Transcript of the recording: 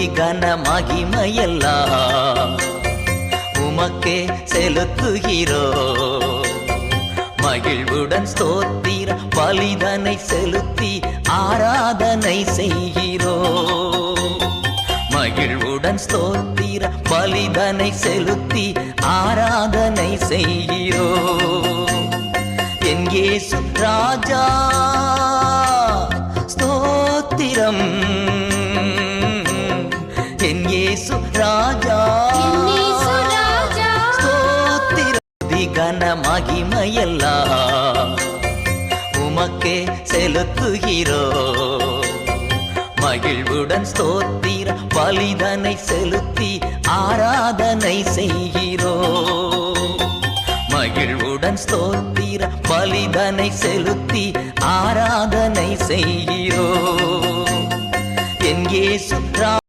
துதி கன மகிமையெல்லாம் உமக்கே செலுத்துகிறோ. மகிழ்வுடன் ஸ்தோத்திர பலிதனை செலுத்தி ஆராதனை செய்கிறோ. மகிழ்வுடன் ஸ்தோத்திர பலிதனை செலுத்தி ஆராதனை செய்கிறோ. என் இயேசு ராஜா ஸ்தோத்திரம். என் இயேசு ராஜா ஸ்தோத்திரம். துதி கன மகிமையெல்லாம் உமக்கே செலுத்துகிறோ. மகிழ்வுடன் ஸ்தோத்திர பலிதனை செலுத்தி ஆராதனை செய்கிறோ. மகிழ்வுடன் ஸ்தோத்திர பலிதனை செலுத்தி ஆராதனை செய்கிறோ. என் இயேசு